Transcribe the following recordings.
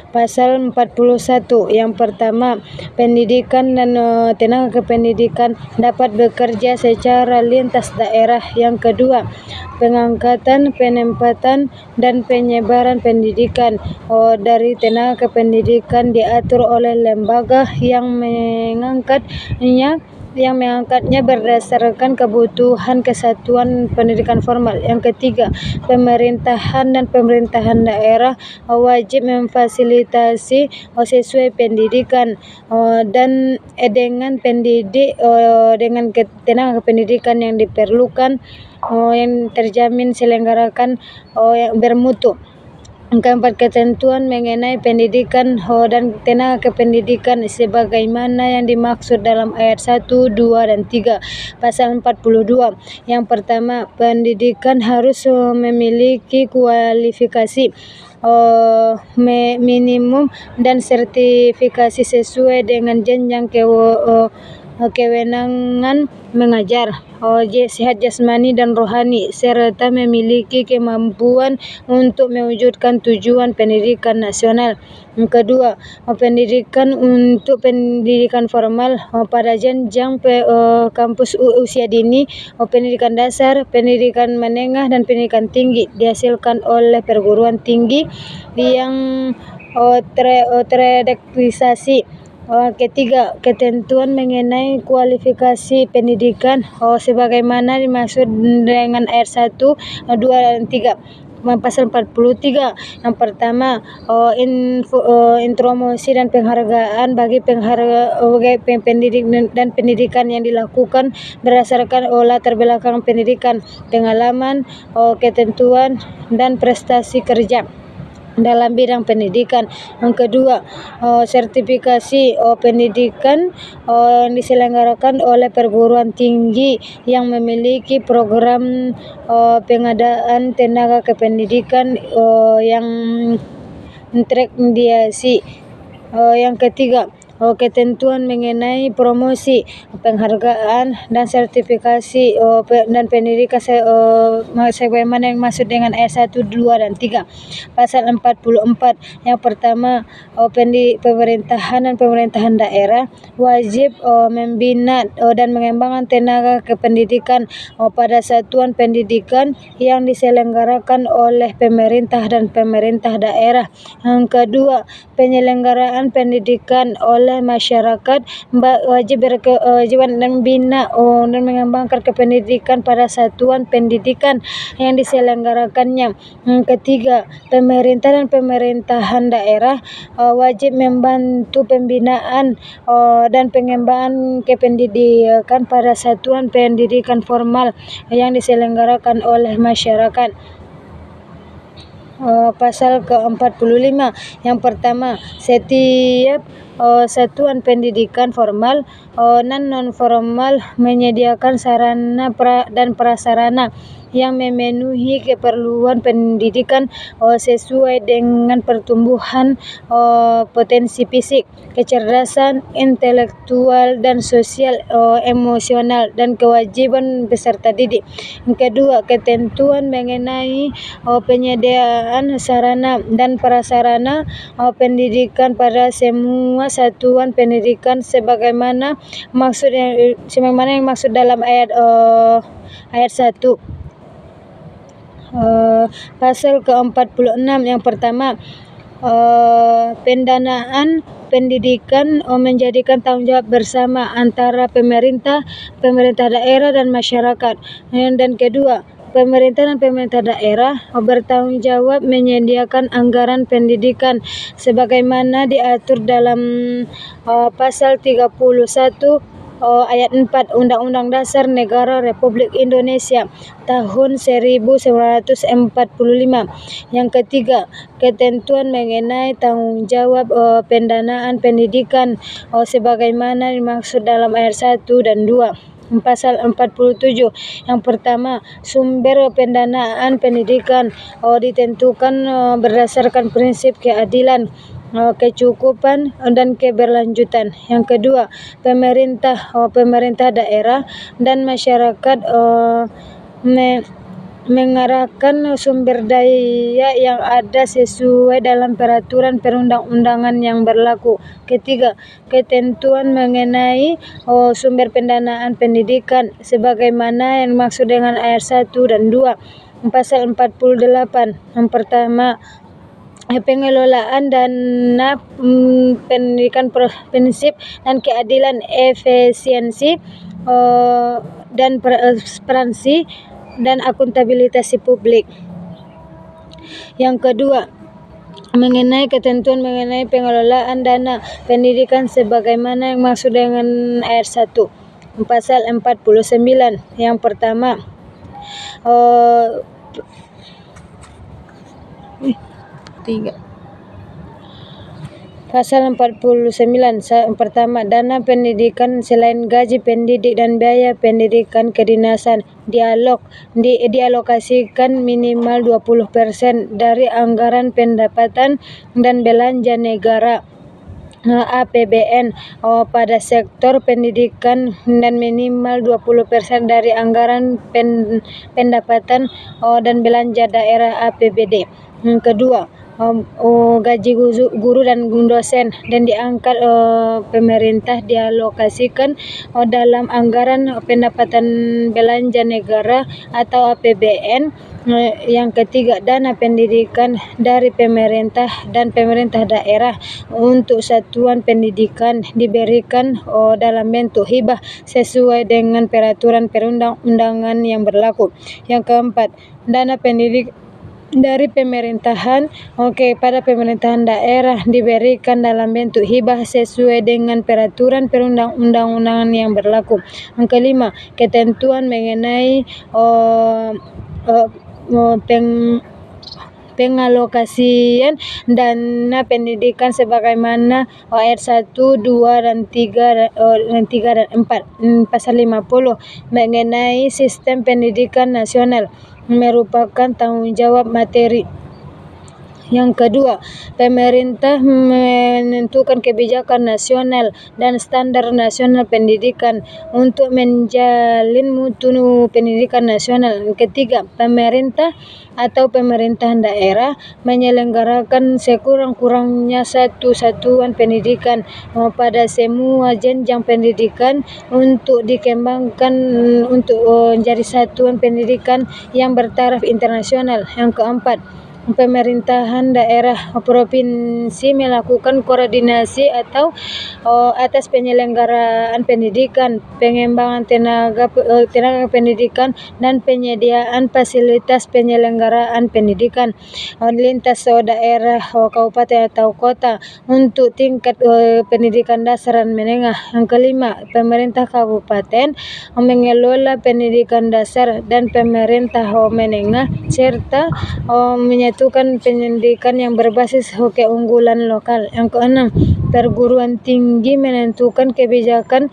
Pasal 41 yang pertama, pendidikan dan tenaga kependidikan dapat bekerja secara lintas daerah. Yang kedua, pengangkatan, penempatan, dan penyebaran pendidikan dari tenaga kependidikan diatur oleh lembaga yang mengangkatnya berdasarkan kebutuhan kesatuan pendidikan formal. Yang ketiga, pemerintahan dan pemerintahan daerah wajib memfasilitasi sesuai pendidikan dan dengan tenaga pendidikan yang diperlukan yang terjamin selenggarakan yang bermutu. Keempat, ketentuan mengenai pendidikan dan tenaga kependidikan sebagaimana yang dimaksud dalam ayat 1, 2, dan 3 pasal 42. Yang pertama, pendidikan harus memiliki kualifikasi minimum dan sertifikasi sesuai dengan jenjang kewenangan mengajar, sehat jasmani dan rohani, serta memiliki kemampuan untuk mewujudkan tujuan pendidikan nasional. Yang kedua, pendidikan untuk pendidikan formal pada jenjang kampus usia dini, pendidikan dasar, pendidikan menengah, dan pendidikan tinggi dihasilkan oleh perguruan tinggi yang terakreditasi. Ketiga, ketentuan mengenai kualifikasi pendidikan sebagaimana dimaksud dengan ayat 1, 2, dan 3 pasal 43. Yang pertama, intromosi dan penghargaan bagi pendidik dan pendidikan yang dilakukan berdasarkan latar belakang pendidikan, pengalaman, ketentuan, dan prestasi kerja dalam bidang pendidikan. Yang kedua, sertifikasi pendidikan yang diselenggarakan oleh perguruan tinggi yang memiliki program pengadaan tenaga kependidikan yang terakrediasi. Yang ketiga, ketentuan mengenai promosi, penghargaan, dan sertifikasi dan pendidikan sebagaimana yang maksud dengan ayat 1, 2, dan 3 pasal 44. Yang pertama, pemerintahan dan pemerintahan daerah wajib membina dan mengembangkan tenaga kependidikan pada satuan pendidikan yang diselenggarakan oleh pemerintah dan pemerintah daerah. Yang kedua, penyelenggaraan pendidikan oleh masyarakat wajib berkewajiban dan membina dan mengembangkan kependidikan pada satuan pendidikan yang diselenggarakannya. Yang ketiga, pemerintah dan pemerintahan daerah wajib membantu pembinaan dan pengembangan kependidikan pada satuan pendidikan formal yang diselenggarakan oleh masyarakat. Pasal ke-45 yang pertama, setiap satuan pendidikan formal dan non-formal menyediakan sarana dan prasarana yang memenuhi keperluan pendidikan sesuai dengan pertumbuhan potensi fisik, kecerdasan intelektual dan sosial, emosional, dan kewajiban peserta didik. Yang kedua, ketentuan mengenai penyediaan sarana dan prasarana pendidikan pada semua satuan pendidikan sebagaimana yang maksud dalam ayat 1. Pasal ke-46 yang pertama, pendanaan pendidikan menjadikan tanggungjawab bersama antara pemerintah daerah dan masyarakat. Dan kedua, pemerintah dan pemerintah daerah bertanggung jawab menyediakan anggaran pendidikan sebagaimana diatur dalam pasal 31 ayat 4 Undang-Undang Dasar Negara Republik Indonesia tahun 1945. Yang ketiga, ketentuan mengenai tanggung jawab pendanaan pendidikan sebagaimana dimaksud dalam ayat 1 dan 2 pasal 47. Yang pertama, sumber pendanaan pendidikan ditentukan berdasarkan prinsip keadilan, kecukupan, dan keberlanjutan. Yang kedua, pemerintah daerah dan masyarakat mengarahkan sumber daya yang ada sesuai dalam peraturan perundang-undangan yang berlaku. Ketiga, ketentuan mengenai sumber pendanaan pendidikan sebagaimana yang dimaksud dengan ayat 1 dan 2 pasal 48. Yang pertama, pengelolaan dana pendidikan, prinsip dan keadilan, efisiensi dan transparansi dan akuntabilitas publik. Yang kedua, mengenai ketentuan mengenai pengelolaan dana pendidikan sebagaimana yang maksud dengan ayat 1 pasal 49. Yang pertama, Pasal 49. Pertama, dana pendidikan selain gaji pendidik dan biaya pendidikan kedinasan dialokasikan minimal 20% dari anggaran pendapatan dan belanja negara APBN pada sektor pendidikan dan minimal 20% dari anggaran pendapatan dan belanja daerah APBD. Yang kedua, gaji guru dan dosen dan diangkat pemerintah dialokasikan dalam anggaran pendapatan belanja negara atau APBN. Yang ketiga, dana pendidikan dari pemerintah dan pemerintah daerah untuk satuan pendidikan diberikan dalam bentuk hibah sesuai dengan peraturan perundang-undangan yang berlaku. Yang keempat, dana pendidik dari pemerintahan pada pemerintahan daerah diberikan dalam bentuk hibah sesuai dengan peraturan perundang-undangan yang berlaku. Yang kelima, ketentuan mengenai pengalokasian dana pendidikan sebagaimana ayat 1, 2 dan 3 dan 4 pasal 50 mengenai sistem pendidikan nasional merupakan tanggung jawab materi. Yang kedua, pemerintah menentukan kebijakan nasional dan standar nasional pendidikan untuk menjalin mutu pendidikan nasional. Yang ketiga, pemerintah atau pemerintahan daerah menyelenggarakan sekurang-kurangnya satu satuan pendidikan pada semua jenjang pendidikan untuk dikembangkan untuk menjadi satuan pendidikan yang bertaraf internasional. Yang keempat, pemerintahan daerah provinsi melakukan koordinasi atau atas penyelenggaraan pendidikan, pengembangan tenaga pendidikan dan penyediaan fasilitas penyelenggaraan pendidikan lintas daerah, kabupaten atau kota untuk tingkat pendidikan dasar dan menengah. Yang kelima, pemerintah kabupaten mengelola pendidikan dasar dan pemerintah menengah serta menyatukan pendidikan yang berbasis keunggulan lokal. Yang keenam, perguruan tinggi menentukan kebijakan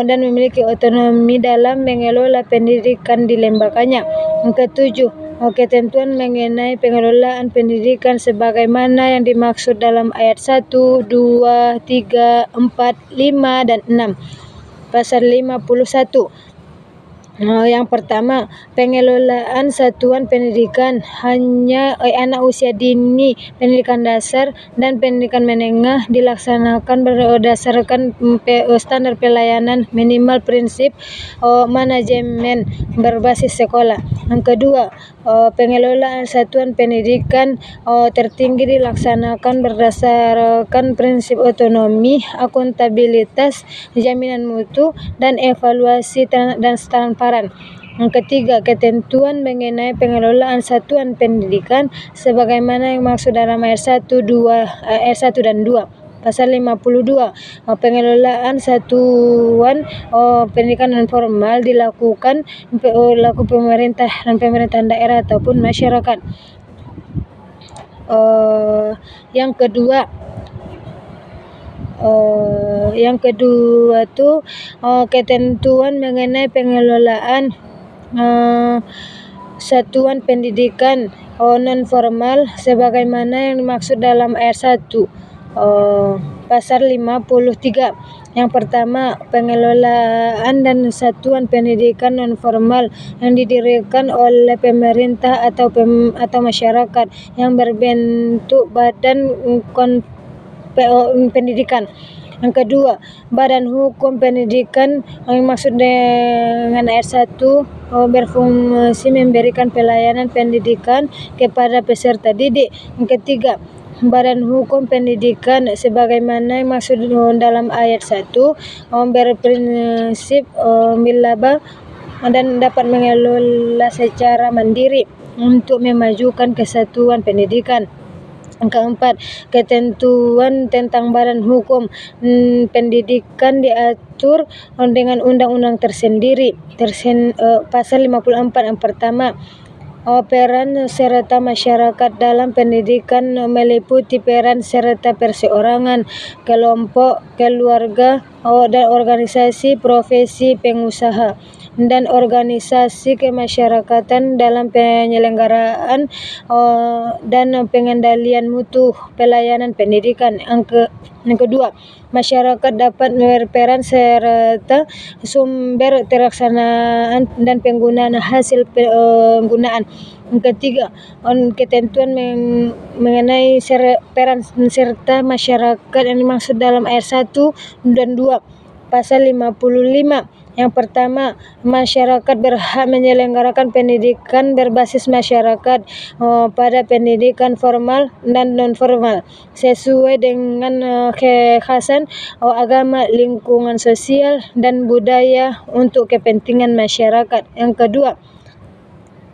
dan memiliki otonomi dalam mengelola pendidikan di lembaganya. Yang ketujuh, ketentuan mengenai pengelolaan pendidikan sebagaimana yang dimaksud dalam ayat 1, 2, 3, 4, 5 dan 6 pasal 51. Yang pertama, pengelolaan satuan pendidikan hanya anak usia dini, pendidikan dasar dan pendidikan menengah dilaksanakan berdasarkan standar pelayanan minimal prinsip manajemen berbasis sekolah. Yang kedua, pengelolaan satuan pendidikan tertinggi dilaksanakan berdasarkan prinsip otonomi, akuntabilitas, jaminan mutu dan evaluasi dan transparan. Yang ketiga, ketentuan mengenai pengelolaan satuan pendidikan sebagaimana yang maksud dalam ayat 1 dan 2 pasal 52. Pengelolaan satuan pendidikan non formal dilakukan oleh pemerintah dan pemerintahan daerah ataupun masyarakat. Yang kedua tuh ketentuan mengenai pengelolaan satuan pendidikan non formal sebagaimana yang dimaksud dalam ayat 1 pasal 53. Yang pertama, pengelolaan dan satuan pendidikan non formal yang didirikan oleh pemerintah atau masyarakat yang berbentuk badan pendidikan. Yang kedua, badan hukum pendidikan yang maksud dengan ayat 1 berfungsi memberikan pelayanan pendidikan kepada peserta didik. Yang ketiga, Badan Hukum Pendidikan sebagaimana maksud dalam ayat 1 berprinsip milaba dan dapat mengelola secara mandiri untuk memajukan kesatuan pendidikan. Yang keempat, ketentuan tentang badan hukum pendidikan diatur dengan undang-undang tersendiri. Pasal 54 yang pertama, peran serta masyarakat dalam pendidikan meliputi peran serta perseorangan, kelompok, keluarga, dan organisasi profesi pengusaha dan organisasi kemasyarakatan dalam penyelenggaraan dan pengendalian mutu pelayanan pendidikan. Yang kedua, masyarakat dapat berperan serta sumber terlaksanaan dan penggunaan hasil penggunaan. Yang ketiga, ketentuan mengenai peran serta masyarakat yang dimaksud dalam ayat 1 dan 2 pasal 55. Yang pertama, masyarakat berhak menyelenggarakan pendidikan berbasis masyarakat pada pendidikan formal dan non formal sesuai dengan kekhasan agama, lingkungan sosial dan budaya untuk kepentingan masyarakat. Yang kedua,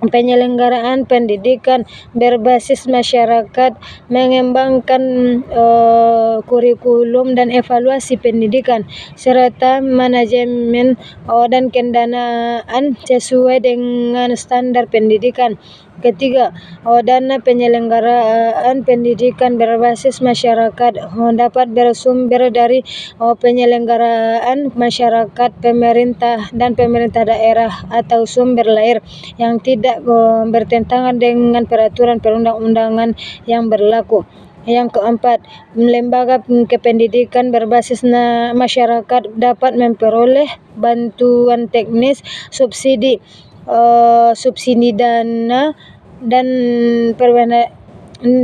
penyelenggaraan pendidikan berbasis masyarakat mengembangkan kurikulum dan evaluasi pendidikan serta manajemen dan pendanaan sesuai dengan standar pendidikan. Ketiga, dana penyelenggaraan pendidikan berbasis masyarakat dapat bersumber dari penyelenggaraan masyarakat, pemerintah dan pemerintah daerah atau sumber lain yang tidak bertentangan dengan peraturan perundang-undangan yang berlaku. Yang keempat, lembaga kependidikan berbasis masyarakat dapat memperoleh bantuan teknis, subsidi dana dan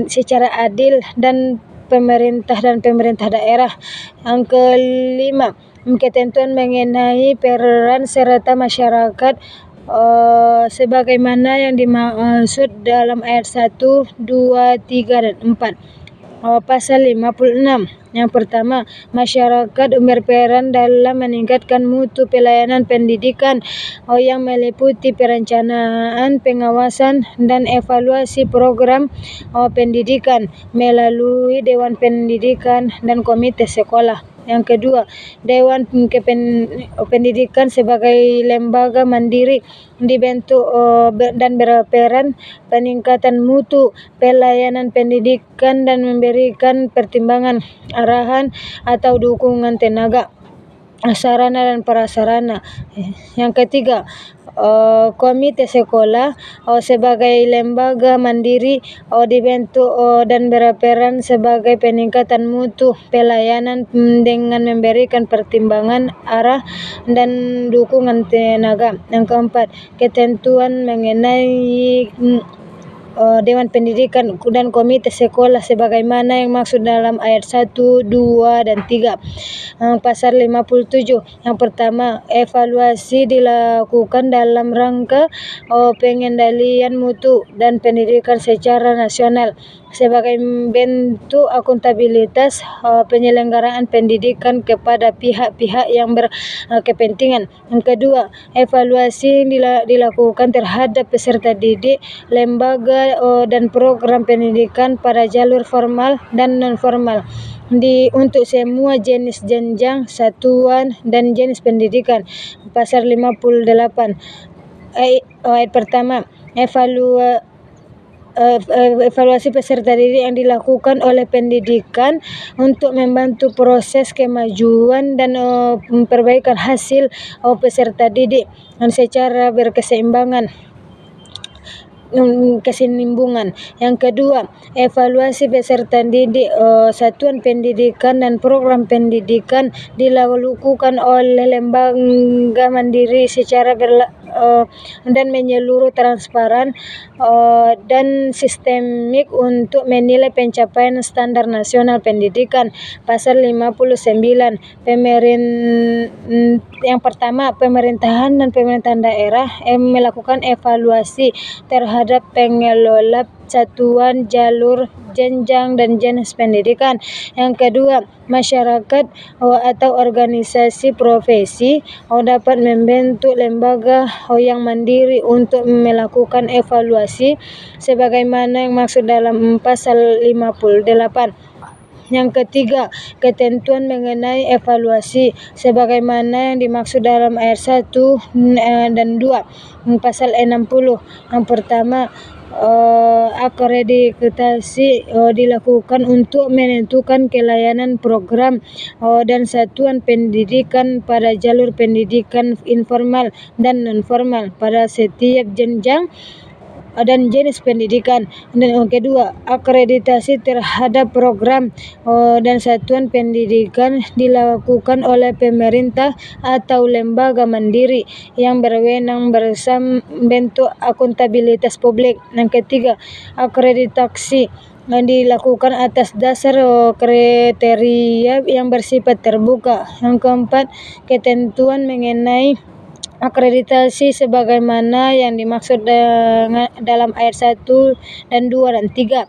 secara adil dan pemerintah daerah. Yang kelima, ketentuan mengenai peran serta masyarakat sebagaimana yang dimaksud dalam ayat 1, 2, 3 dan 4. Pasal 56. Yang pertama, masyarakat berperan dalam meningkatkan mutu pelayanan pendidikan yang meliputi perencanaan, pengawasan dan evaluasi program pendidikan melalui Dewan Pendidikan dan Komite Sekolah. Yang kedua, Dewan Pendidikan sebagai lembaga mandiri dibentuk dan berperan peningkatan mutu pelayanan pendidikan dan memberikan pertimbangan, arahan atau dukungan tenaga, sarana dan prasarana. Yang ketiga, Komite Sekolah sebagai lembaga mandiri dibentuk dan berperan sebagai peningkatan mutu pelayanan dengan memberikan pertimbangan, arah dan dukungan tenaga. Yang keempat, ketentuan mengenai Dewan Pendidikan dan Komite Sekolah sebagaimana yang maksud dalam ayat 1, 2 dan 3. Pasal 57. Yang pertama, evaluasi dilakukan dalam rangka pengendalian mutu dan pendidikan secara nasional sebagai bentuk akuntabilitas penyelenggaraan pendidikan kepada pihak-pihak yang berkepentingan. Yang kedua, evaluasi dilakukan terhadap peserta didik, lembaga dan program pendidikan pada jalur formal dan non formal untuk semua jenis jenjang, satuan dan jenis pendidikan. Pasal 58. Ayat pertama, evaluasi peserta didik yang dilakukan oleh pendidikan untuk membantu proses kemajuan dan perbaikan hasil peserta didik secara berkeseimbangan. kesinambungan. Yang kedua, evaluasi peserta didik satuan pendidikan dan program pendidikan dilakukan oleh lembaga mandiri secara dan menyeluruh, transparan dan sistemik untuk menilai pencapaian standar nasional pendidikan. Pasal 59 yang pertama, pemerintahan dan pemerintahan daerah melakukan evaluasi terhadap pengelola satuan, jalur, jenjang, dan jenis pendidikan. Yang kedua, masyarakat atau organisasi profesi dapat membentuk lembaga yang mandiri untuk melakukan evaluasi sebagaimana yang maksud dalam pasal 58. Yang ketiga, ketentuan mengenai evaluasi sebagaimana yang dimaksud dalam ayat 1 dan 2 pasal 60. Yang pertama, akreditasi dilakukan untuk menentukan kelayanan program dan satuan pendidikan pada jalur pendidikan informal dan non formal pada setiap jenjang dan jenis pendidikan. Dan yang kedua, akreditasi terhadap program dan satuan pendidikan dilakukan oleh pemerintah atau lembaga mandiri yang berwenang bersama bentuk akuntabilitas publik. Yang ketiga, akreditasi dilakukan atas dasar kriteria yang bersifat terbuka. Yang keempat, ketentuan mengenai akreditasi sebagaimana yang dimaksud dalam ayat 1 dan 2 dan 3